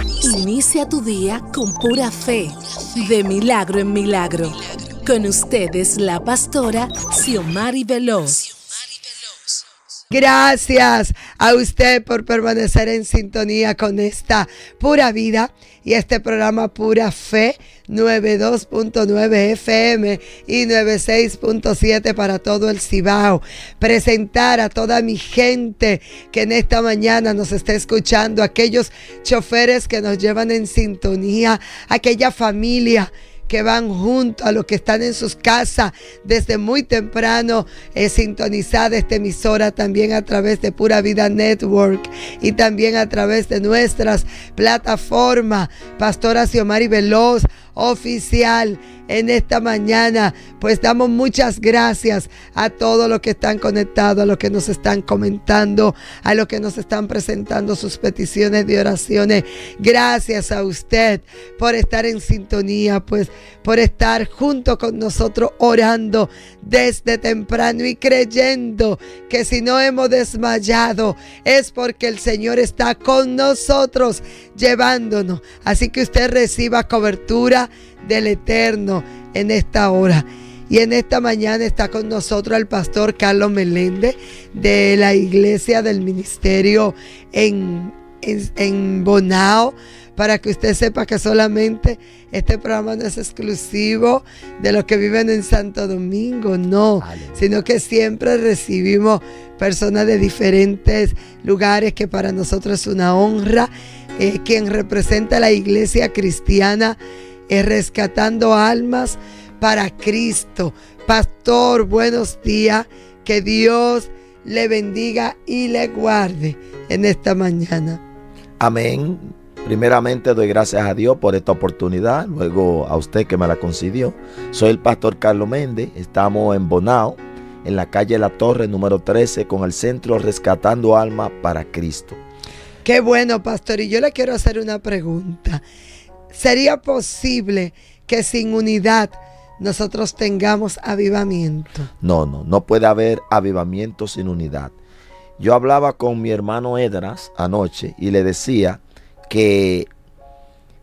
Inicia tu día con pura fe, de milagro en milagro. Con ustedes la pastora Xiomari Veloz. Gracias a usted por permanecer en sintonía con esta Pura Vida y este programa Pura Fe, 92.9 FM y 96.7 para todo el Cibao. Presentar a toda mi gente que en esta mañana nos está escuchando, aquellos choferes que nos llevan en sintonía, aquella familia que van junto a los que están en sus casas desde muy temprano, sintonizada esta emisora también a través de Pura Vida Network y también a través de nuestras plataformas, Pastora Xiomari Veloz Oficial. En esta mañana pues damos muchas gracias a todos los que están conectados, a los que nos están comentando, a los que nos están presentando sus peticiones de oraciones. Gracias a usted por estar en sintonía, pues por estar junto con nosotros orando desde temprano y creyendo que si no hemos desmayado es porque el Señor está con nosotros llevándonos. Así que usted reciba cobertura del Eterno en esta hora. Y en esta mañana está con nosotros el pastor Carlos Meléndez de la Iglesia del Ministerio en Bonao, para que usted sepa que solamente este programa no es exclusivo de los que viven en Santo Domingo, no, sino que siempre recibimos personas de diferentes lugares, que para nosotros es una honra. Quien representa a la Iglesia Cristiana Rescatando Almas para Cristo. Pastor, buenos días. Que Dios le bendiga y le guarde en esta mañana. Amén. Primeramente doy gracias a Dios por esta oportunidad, luego a usted que me la concedió. Soy el pastor Carlos Méndez. Estamos en Bonao, en la calle La Torre número 13, con el centro Rescatando Almas para Cristo. Qué bueno, pastor. Y yo le quiero hacer una pregunta. ¿Sería posible que sin unidad nosotros tengamos avivamiento? No puede haber avivamiento sin unidad. Yo hablaba con mi hermano Edras anoche y le decía que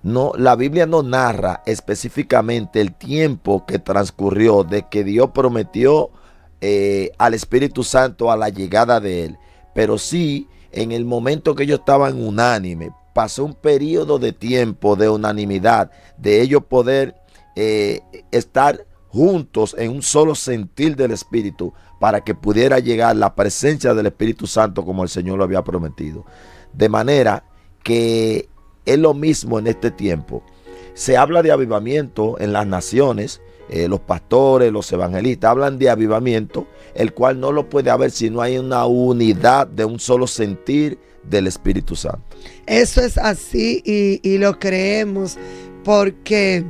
la Biblia no narra específicamente el tiempo que transcurrió de que Dios prometió al Espíritu Santo a la llegada de él, pero sí en el momento que ellos estaban unánime. Pasó un periodo de tiempo de unanimidad, de ellos poder estar juntos en un solo sentir del Espíritu, para que pudiera llegar la presencia del Espíritu Santo como el Señor lo había prometido. De manera que es lo mismo en este tiempo. Se habla de avivamiento en las naciones, los pastores, los evangelistas hablan de avivamiento, el cual no lo puede haber si no hay una unidad de un solo sentir del Espíritu Santo. Eso es así y lo creemos porque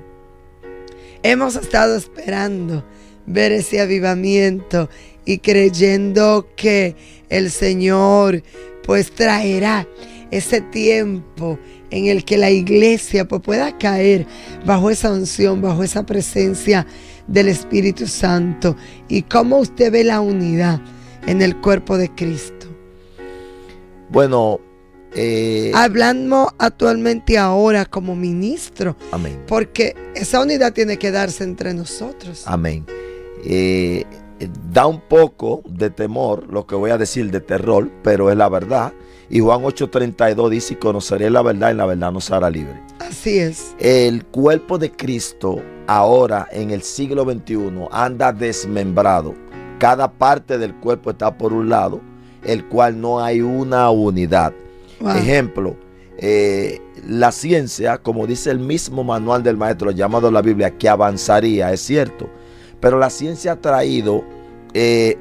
hemos estado esperando ver ese avivamiento y creyendo que el Señor pues traerá ese tiempo en el que la iglesia pues pueda caer bajo esa unción, bajo esa presencia del Espíritu Santo. ¿Y cómo usted ve la unidad en el cuerpo de Cristo? Bueno, hablamos actualmente ahora como ministro. Amén. Porque esa unidad tiene que darse entre nosotros. Amén. Da un poco de temor lo que voy a decir, de terror, pero es la verdad. Y Juan 8:32 dice: y conoceré la verdad y la verdad nos hará libre. Así es. El cuerpo de Cristo ahora en el siglo XXI anda desmembrado. Cada parte del cuerpo está por un lado, el cual no hay una unidad. Wow. Ejemplo, la ciencia, como dice el mismo manual del maestro llamado la Biblia, que avanzaría, es cierto, pero la ciencia ha traído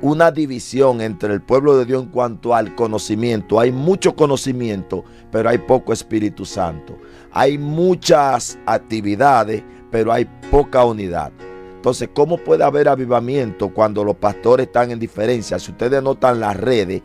una división entre el pueblo de Dios en cuanto al conocimiento. Hay mucho conocimiento, pero hay poco Espíritu Santo. Hay muchas actividades, pero hay poca unidad. Entonces, ¿cómo puede haber avivamiento cuando los pastores están en diferencia? Si ustedes notan las redes,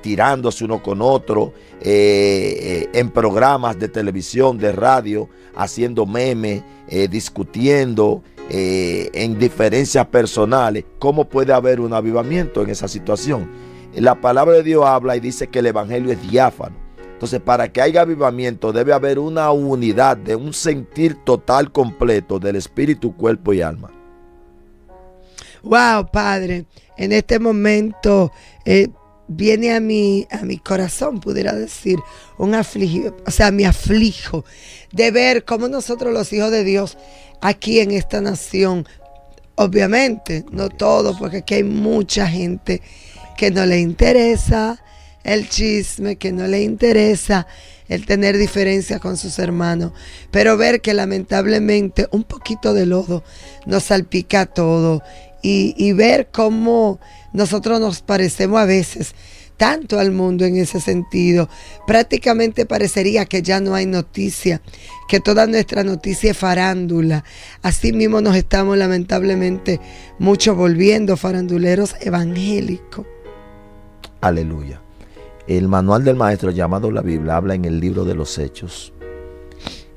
tirándose uno con otro, en programas de televisión, de radio, haciendo memes, discutiendo, en diferencias personales, ¿cómo puede haber un avivamiento en esa situación? La palabra de Dios habla y dice que el evangelio es diáfano. Entonces, para que haya avivamiento, debe haber una unidad de un sentir total completo del espíritu, cuerpo y alma. Wow, Padre, en este momento viene a mi corazón, pudiera decir, me aflijo de ver cómo nosotros los hijos de Dios aquí en esta nación, obviamente, no todos, porque aquí hay mucha gente que no le interesa el chisme, que no le interesa el tener diferencias con sus hermanos, pero ver que lamentablemente un poquito de lodo nos salpica todo y ver cómo nosotros nos parecemos a veces tanto al mundo en ese sentido. Prácticamente parecería que ya no hay noticia, que toda nuestra noticia es farándula. Así mismo nos estamos lamentablemente mucho volviendo faranduleros evangélicos. Aleluya. El manual del maestro llamado la Biblia habla en el libro de los Hechos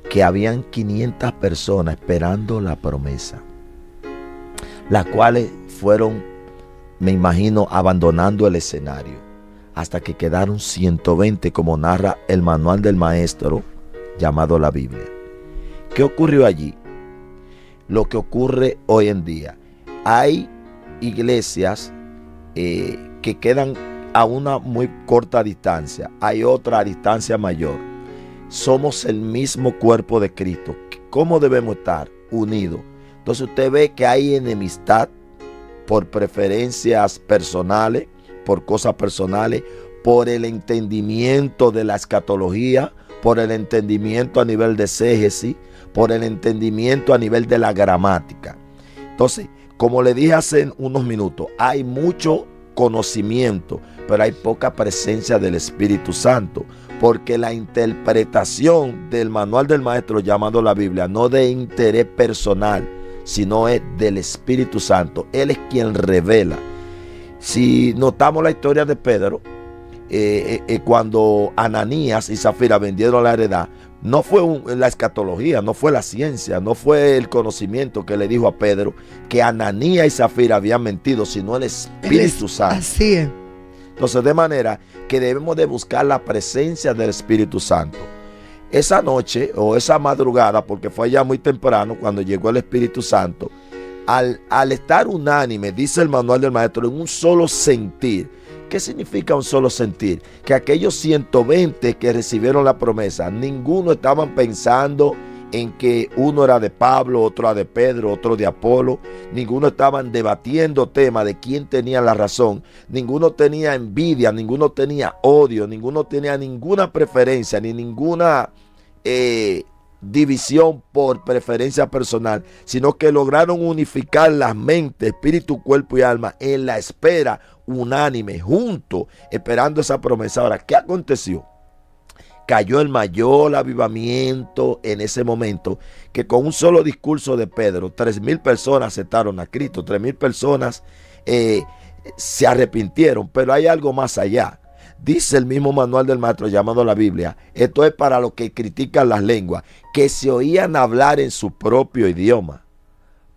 que habían 500 personas esperando la promesa, las cuales fueron, me imagino, abandonando el escenario hasta que quedaron 120, como narra el manual del maestro llamado la Biblia. ¿Qué ocurrió allí? Lo que ocurre hoy en día. Hay iglesias que quedan a una muy corta distancia, hay otra a distancia mayor. Somos el mismo cuerpo de Cristo. ¿Cómo debemos estar? Unidos. Entonces usted ve que hay enemistad por preferencias personales, por cosas personales, por el entendimiento de la escatología, por el entendimiento a nivel de exégesis, por el entendimiento a nivel de la gramática. Entonces, como le dije hace unos minutos, hay mucho conocimiento, pero hay poca presencia del Espíritu Santo, porque la interpretación del manual del maestro llamado la Biblia no de interés personal, sino es del Espíritu Santo. Él es quien revela. Si notamos la historia de Pedro, cuando Ananías y Zafira vendieron la heredad, no fue la escatología, no fue la ciencia, no fue el conocimiento que le dijo a Pedro que Ananías y Zafira habían mentido, sino el Espíritu Santo. Así es. Entonces, de manera que debemos de buscar la presencia del Espíritu Santo. Esa noche o esa madrugada, porque fue ya muy temprano cuando llegó el Espíritu Santo, al estar unánime, dice el manual del maestro, en un solo sentir. ¿Qué significa un solo sentir? Que aquellos 120 que recibieron la promesa, ninguno estaban pensando en que uno era de Pablo, otro era de Pedro, otro de Apolo. Ninguno estaban debatiendo tema de quién tenía la razón. Ninguno tenía envidia, ninguno tenía odio, ninguno tenía ninguna preferencia, ni ninguna división por preferencia personal, sino que lograron unificar las mentes, espíritu, cuerpo y alma en la espera unánime, juntos, esperando esa promesa. Ahora, ¿qué aconteció? Cayó el mayor avivamiento en ese momento, que con un solo discurso de Pedro, 3,000 personas aceptaron a Cristo, 3,000 personas se arrepintieron, pero hay algo más allá. Dice el mismo manual del maestro llamado la Biblia, esto es para los que critican las lenguas, que se oían hablar en su propio idioma.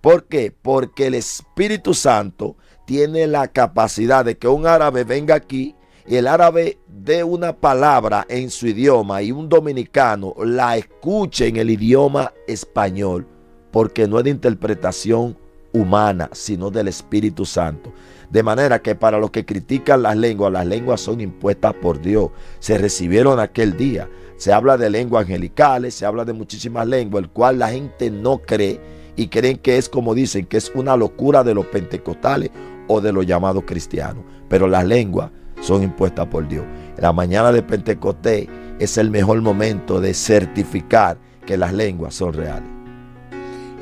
¿Por qué? Porque el Espíritu Santo tiene la capacidad de que un árabe venga aquí y el árabe dé una palabra en su idioma y un dominicano la escuche en el idioma español, porque no es de interpretación humana, sino del Espíritu Santo. De manera que para los que critican las lenguas son impuestas por Dios. Se recibieron aquel día. Se habla de lenguas angelicales, se habla de muchísimas lenguas, el cual la gente no cree y creen que es, como dicen, que es una locura de los pentecostales o de los llamados cristianos. Pero las lenguas son impuestas por Dios. La mañana de Pentecostés es el mejor momento de certificar que las lenguas son reales.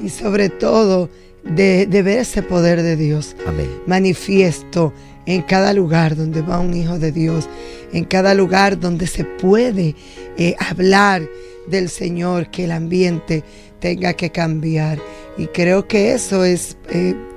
Y sobre todo de ver ese poder de Dios. Amén. Manifiesto en cada lugar donde va un hijo de Dios, en cada lugar donde se puede hablar del Señor, que el ambiente tenga que cambiar. Y creo que eso es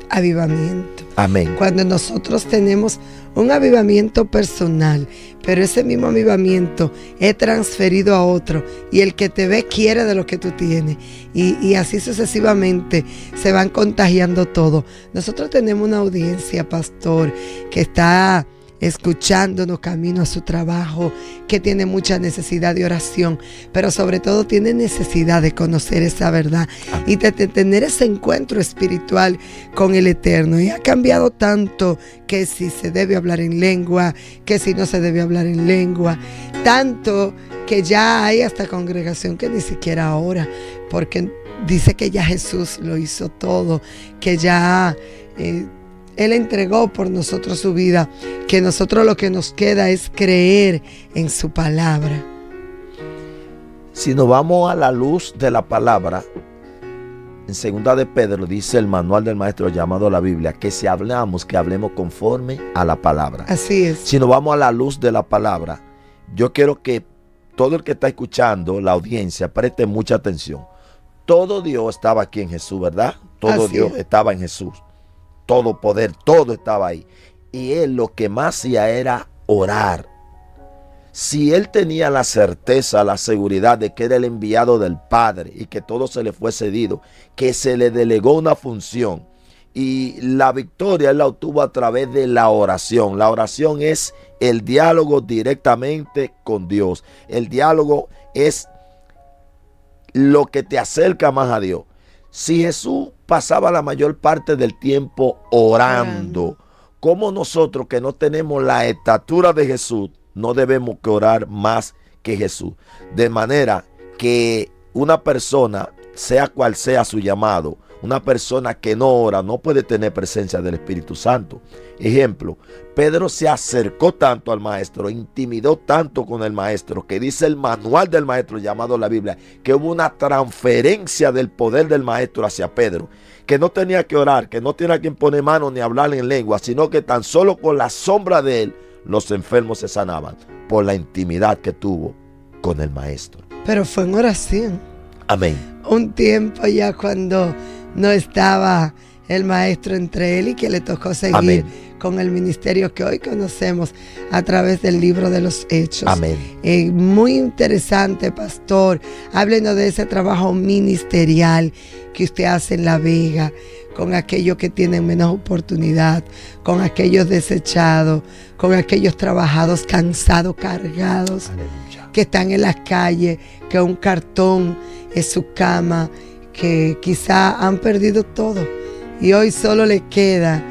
avivamiento. Amén. Cuando nosotros tenemos un avivamiento personal, pero ese mismo avivamiento es transferido a otro, y el que te ve quiere de lo que tú tienes, y así sucesivamente se van contagiando todo. Nosotros tenemos una audiencia, pastor, que está escuchándonos camino a su trabajo, que tiene mucha necesidad de oración, pero sobre todo tiene necesidad de conocer esa verdad y de tener ese encuentro espiritual con el Eterno. Y ha cambiado tanto, que si se debe hablar en lengua, que si no se debe hablar en lengua, tanto que ya hay hasta congregación que ni siquiera ora, porque dice que ya Jesús lo hizo todo, que ya Él entregó por nosotros su vida, que nosotros lo que nos queda es creer en su palabra. Si nos vamos a la luz de la palabra, en 2 de Pedro dice el manual del maestro llamado la Biblia, que si hablamos, que hablemos conforme a la palabra. Así es. Si nos vamos a la luz de la palabra, yo quiero que todo el que está escuchando, la audiencia, preste mucha atención. Todo Dios estaba aquí en Jesús, ¿verdad? Todo Así Dios es. estaba en Jesús. Todo poder, todo estaba ahí. Y Él lo que más hacía era orar. Si Él tenía la certeza, la seguridad de que era el enviado del Padre y que todo se le fue cedido, que se le delegó una función y la victoria Él la obtuvo a través de la oración. La oración es el diálogo directamente con Dios. El diálogo es lo que te acerca más a Dios. Si Jesús pasaba la mayor parte del tiempo orando, ¿cómo nosotros que no tenemos la estatura de Jesús no debemos que orar más que Jesús? De manera que una persona, sea cual sea su llamado, una persona que no ora no puede tener presencia del Espíritu Santo. Ejemplo, Pedro se acercó tanto al maestro, intimidó tanto con el maestro, que dice el manual del maestro llamado la Biblia, que hubo una transferencia del poder del maestro hacia Pedro, que no tenía que orar, que no tenía que imponer mano ni hablar en lengua, sino que tan solo con la sombra de él los enfermos se sanaban por la intimidad que tuvo con el maestro. Pero fue en oración. Amén. Un tiempo ya cuando no estaba el maestro entre él y que le tocó seguir Amén. con el ministerio que hoy conocemos a través del libro de los Hechos. Amén. Muy interesante, pastor. Háblenos de ese trabajo ministerial que usted hace en La Vega, con aquellos que tienen menos oportunidad, con aquellos desechados, con aquellos trabajados, cansados, cargados, Aleluya. que están en las calles, que un cartón es su cama, que quizá han perdido todo y hoy solo le queda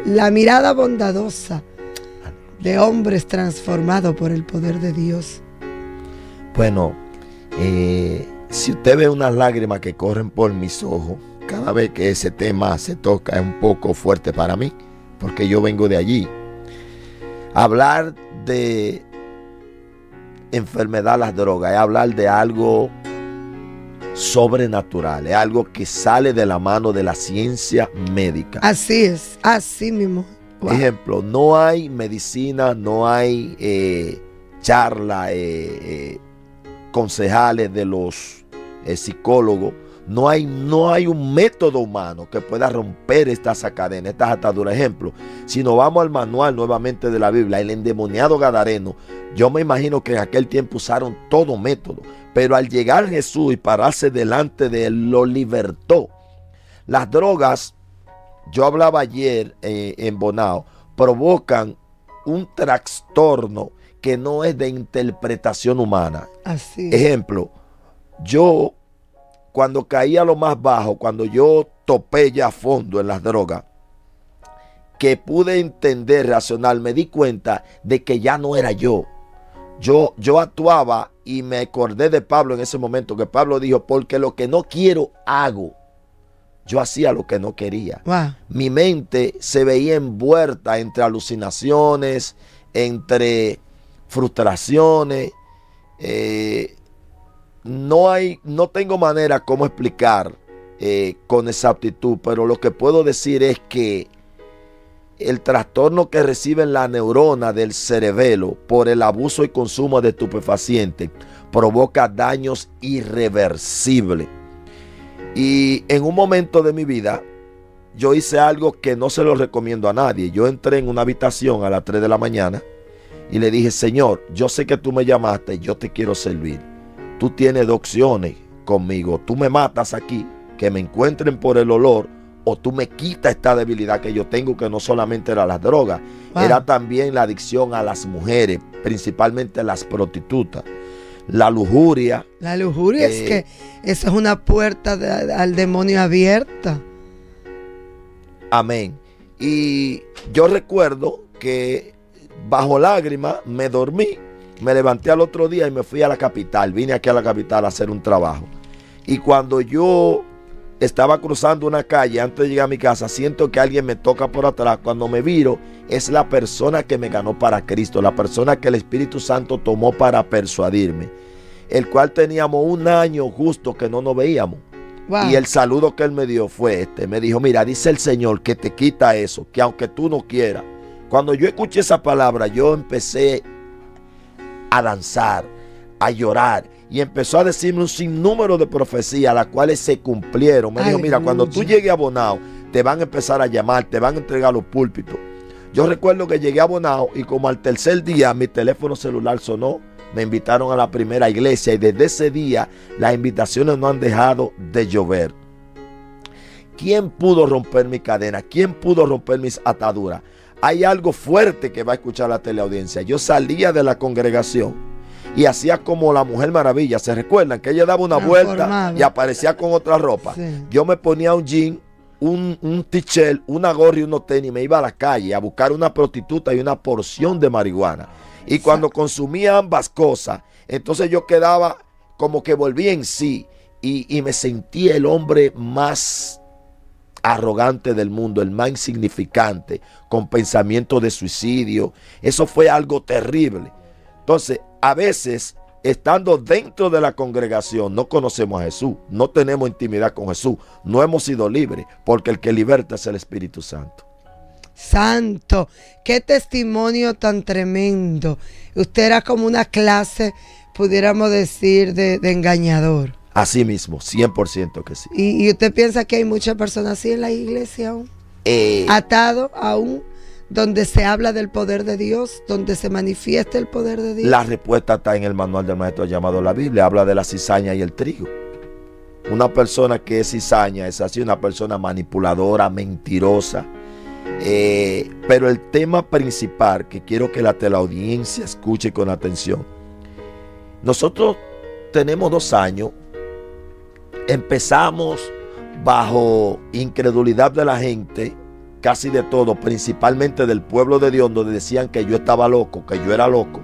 la mirada bondadosa de hombres transformados por el poder de Dios. Bueno, si usted ve unas lágrimas que corren por mis ojos cada vez que ese tema se toca, es un poco fuerte para mí, porque yo vengo de allí. Hablar de enfermedad, las drogas, es hablar de algo sobrenatural, es algo que sale de la mano de la ciencia médica. Así es, así mismo. Wow. Ejemplo, no hay medicina, no hay charla, concejales de los psicólogos, no hay un método humano que pueda romper estas cadenas, estas ataduras. Ejemplo, si nos vamos al manual nuevamente de la Biblia, el endemoniado gadareno, yo me imagino que en aquel tiempo usaron todo método, pero al llegar Jesús y pararse delante de él, lo libertó. Las drogas, yo hablaba ayer en Bonao, provocan un trastorno que no es de interpretación humana. Así. Ejemplo, yo cuando caí a lo más bajo, cuando yo topé ya a fondo en las drogas, que pude entender, racional, me di cuenta de que ya no era yo. Yo actuaba y me acordé de Pablo en ese momento, que Pablo dijo, porque lo que no quiero hago. Yo hacía lo que no quería. Wow. Mi mente se veía envuelta entre alucinaciones, entre frustraciones. No tengo manera cómo explicar con exactitud, pero lo que puedo decir es que el trastorno que reciben la neurona del cerebelo por el abuso y consumo de estupefacientes provoca daños irreversibles. Y en un momento de mi vida, yo hice algo que no se lo recomiendo a nadie. Yo entré en una habitación a las 3 de la mañana y le dije, Señor, yo sé que tú me llamaste y yo te quiero servir. Tú tienes dos opciones conmigo. Tú me matas aquí, que me encuentren por el olor, o tú me quitas esta debilidad que yo tengo, que no solamente era las drogas, Wow. era también la adicción a las mujeres, principalmente las prostitutas, la lujuria. La lujuria es que esa es una puerta al demonio abierta. Amén. Y yo recuerdo que bajo lágrimas me dormí, me levanté al otro día y me fui a la capital. Vine aquí a la capital a hacer un trabajo. Y cuando yo estaba cruzando una calle antes de llegar a mi casa, siento que alguien me toca por atrás. Cuando me viro, es la persona que me ganó para Cristo, la persona que el Espíritu Santo tomó para persuadirme, el cual teníamos un año justo que no nos veíamos. Wow. Y el saludo que él me dio fue este. Me dijo, mira, dice el Señor que te quita eso, que aunque tú no quieras. Cuando yo escuché esa palabra, yo empecé a danzar, a llorar. Y empezó a decirme un sinnúmero de profecías, las cuales se cumplieron. Me dijo, mira, cuando tú llegues a Bonao, te van a empezar a llamar, te van a entregar los púlpitos. Yo recuerdo que llegué a Bonao y como al tercer día mi teléfono celular sonó. Me invitaron a la primera iglesia y desde ese día las invitaciones no han dejado de llover. ¿Quién pudo romper mi cadena? ¿Quién pudo romper mis ataduras? Hay algo fuerte que va a escuchar la teleaudiencia. Yo salía de la congregación y hacía como la Mujer Maravilla. ¿Se recuerdan? Que ella daba una vuelta y aparecía con otra ropa. Sí. Yo me ponía un jean, un t-shirt, una gorra y unos tenis. Me iba a la calle a buscar una prostituta y una porción de marihuana. Y cuando consumía ambas cosas, entonces yo quedaba como que volví en sí y me sentí el hombre más arrogante del mundo, el más insignificante, con pensamiento de suicidio. Eso fue algo terrible. Entonces, a veces, estando dentro de la congregación, no conocemos a Jesús, no tenemos intimidad con Jesús, no hemos sido libres, porque el que liberta es el Espíritu Santo. Santo, qué testimonio tan tremendo. Usted era como una clase, pudiéramos decir, de engañador. Así mismo, 100% que sí. ¿Y usted piensa que hay muchas personas así en la iglesia aún? Atado aún, donde se habla del poder de Dios, donde se manifiesta el poder de Dios. La respuesta está en el manual del maestro llamado la Biblia. Habla de la cizaña y el trigo. Una persona que es cizaña es así, una persona manipuladora, mentirosa. Pero el tema principal que quiero que la teleaudiencia escuche con atención. Nosotros tenemos 2 años. Empezamos bajo incredulidad de la gente, casi de todo, principalmente del pueblo de Dios, donde decían que yo estaba loco, que yo era loco.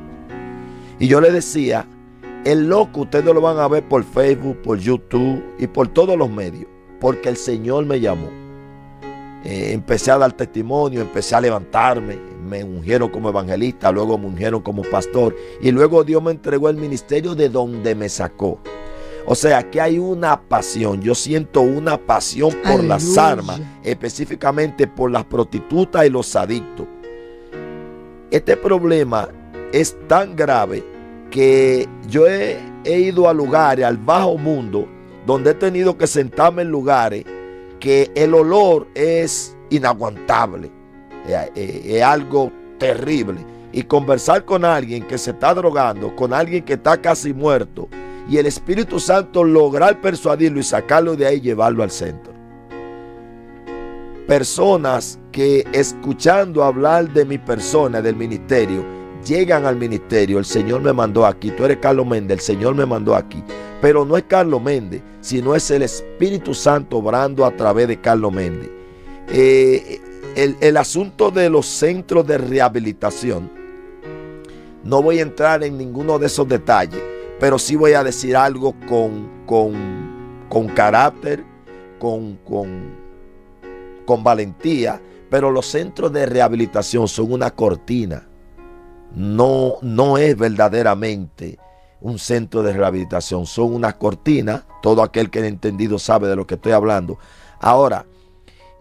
Y yo le decía, el loco ustedes lo van a ver por Facebook, por YouTube y por todos los medios, porque el Señor me llamó. Empecé a dar testimonio, empecé a levantarme, me ungieron como evangelista, luego me ungieron como pastor y luego Dios me entregó el ministerio de donde me sacó. O sea que hay una pasión, yo siento una pasión por Aleluya. Las armas, específicamente por las prostitutas y los adictos. Este problema es tan grave que yo he ido a lugares, al bajo mundo, donde he tenido que sentarme en lugares que el olor es inaguantable, es algo terrible. Y conversar con alguien que se está drogando, con alguien que está casi muerto, y el Espíritu Santo lograr persuadirlo y sacarlo de ahí y llevarlo al centro. Personas que escuchando hablar de mi persona, del ministerio, llegan al ministerio. El Señor me mandó aquí. Tú eres Carlos Méndez, el Señor me mandó aquí. Pero no es Carlos Méndez, sino es el Espíritu Santo obrando a través de Carlos Méndez. El asunto de los centros de rehabilitación, no voy a entrar en ninguno de esos detalles, pero sí voy a decir algo con carácter, con valentía. Pero los centros de rehabilitación son una cortina. No es verdaderamente un centro de rehabilitación, son una cortina. Todo aquel que ha entendido sabe de lo que estoy hablando. Ahora,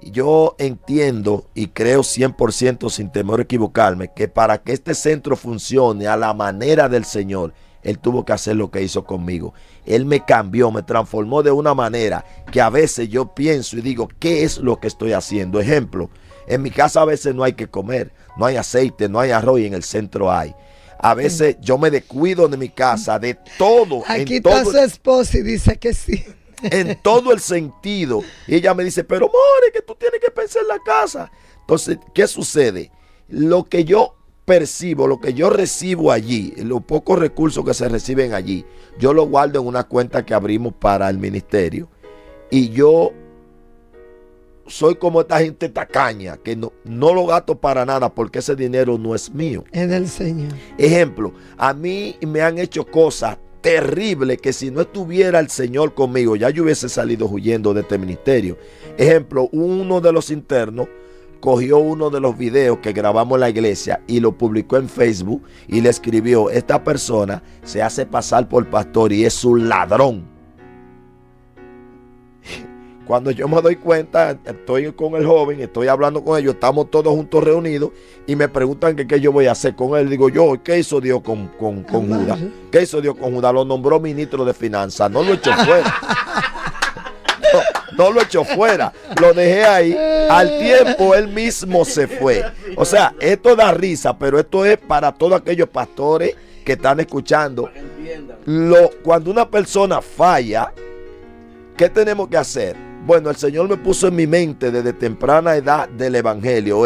yo entiendo y creo 100% sin temor a equivocarme que para que este centro funcione a la manera del Señor, Él tuvo que hacer lo que hizo conmigo. Él me cambió, me transformó de una manera que a veces yo pienso y digo, ¿qué es lo que estoy haciendo? Ejemplo, en mi casa a veces no hay que comer, no hay aceite, no hay arroz y en el centro hay. A veces yo me descuido de mi casa, de todo. Aquí está su esposa y dice que sí. en todo el sentido. Y ella me dice, pero more, que tú tienes que pensar en la casa. Entonces, ¿qué sucede? Lo que yo percibo, lo que yo recibo allí, los pocos recursos que se reciben allí, yo lo guardo en una cuenta que abrimos para el ministerio. Y yo soy como esta gente tacaña, que no lo gasto para nada porque ese dinero no es mío. Es del Señor. Ejemplo, a mí me han hecho cosas terribles que si no estuviera el Señor conmigo, ya yo hubiese salido huyendo de este ministerio. Ejemplo, uno de los internos cogió uno de los videos que grabamos en la iglesia y lo publicó en Facebook y le escribió, esta persona se hace pasar por pastor y es un ladrón. Cuando yo me doy cuenta, estoy con el joven, estoy hablando con ellos, estamos todos juntos reunidos y me preguntan que qué yo voy a hacer con él. Digo yo, ¿qué hizo Dios con Judas? ¿Qué hizo Dios con Judas? Lo nombró ministro de finanzas, no lo echó fuera. No lo echó fuera, lo dejé ahí. Al tiempo él mismo se fue. O sea, esto da risa, pero esto es para todos aquellos pastores que están escuchando. Cuando una persona falla, ¿qué tenemos que hacer? Bueno, el Señor me puso en mi mente desde temprana edad del evangelio,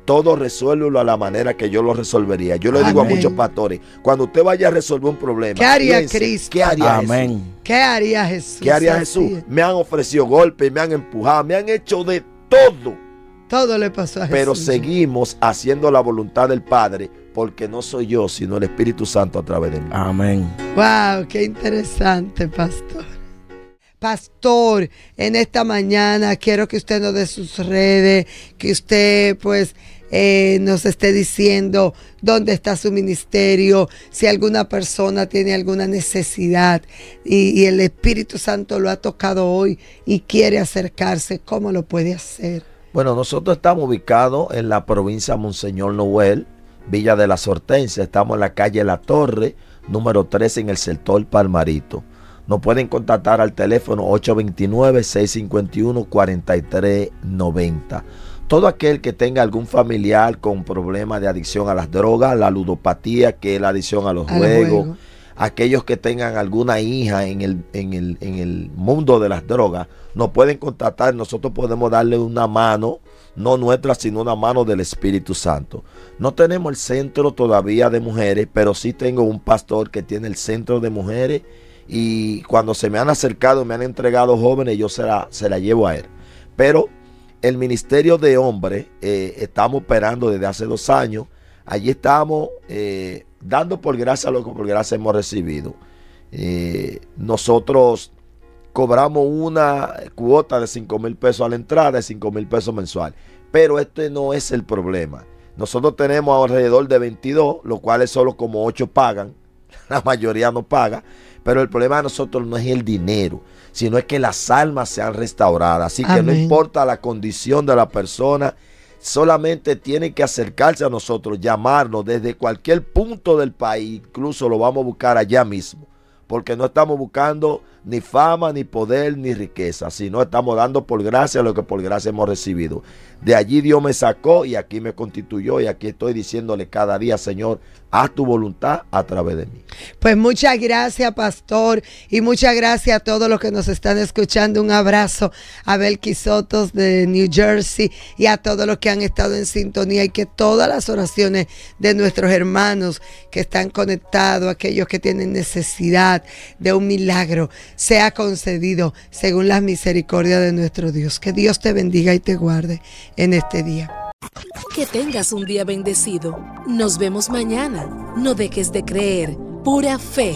todo resuélvelo a la manera que yo lo resolvería. Yo le digo a muchos pastores, cuando usted vaya a resolver un problema, ¿qué haría Cristo? ¿Qué haría Amén. Jesús? ¿Qué haría Jesús? ¿Qué haría Jesús? Me han ofrecido golpes, me han empujado, me han hecho de todo. Todo le pasó a Jesús. Pero seguimos haciendo la voluntad del Padre, porque no soy yo, sino el Espíritu Santo a través de mí. Amén. Wow, qué interesante, pastor. Pastor, en esta mañana quiero que usted nos dé sus redes, que usted pues nos esté diciendo dónde está su ministerio, si alguna persona tiene alguna necesidad y el Espíritu Santo lo ha tocado hoy y quiere acercarse, ¿cómo lo puede hacer? Bueno, nosotros estamos ubicados en la provincia Monseñor Noel, Villa de las Hortensias. Estamos en la calle La Torre, número 13, en el sector Palmarito. Nos pueden contactar al teléfono 829-651-4390. Todo aquel que tenga algún familiar con problemas de adicción a las drogas, la ludopatía, que es la adicción a los juegos, aquellos que tengan alguna hija en el mundo de las drogas, nos pueden contactar. Nosotros podemos darle una mano, no nuestra, sino una mano del Espíritu Santo. No tenemos el centro todavía de mujeres, pero sí tengo un pastor que tiene el centro de mujeres. Y cuando se me han acercado, me han entregado jóvenes, yo se la llevo a él. Pero el ministerio de hombres estamos operando desde hace 2 años. Allí estamos dando por gracia lo que por gracia hemos recibido. Nosotros cobramos una cuota de 5,000 pesos a la entrada, de 5,000 pesos mensual. Pero este no es el problema. Nosotros tenemos alrededor de 22, los cuales solo como 8 pagan. La mayoría no paga. Pero el problema de nosotros no es el dinero, sino es que las almas sean restauradas. Así que no importa la condición de la persona, solamente tiene que acercarse a nosotros, llamarnos desde cualquier punto del país. Incluso lo vamos a buscar allá mismo, porque no estamos buscando ni fama, ni poder, ni riqueza, sino estamos dando por gracia lo que por gracia hemos recibido. De allí Dios me sacó y aquí me constituyó, y aquí estoy diciéndole cada día, Señor, haz tu voluntad a través de mí. Pues muchas gracias, pastor, y muchas gracias a todos los que nos están escuchando. Un abrazo a Belkis Sotos de New Jersey y a todos los que han estado en sintonía, y que todas las oraciones de nuestros hermanos que están conectados, aquellos que tienen necesidad de un milagro, sea concedido según las misericordias de nuestro Dios. Que Dios te bendiga y te guarde en este día. Que tengas un día bendecido. Nos vemos mañana. No dejes de creer. Pura fe.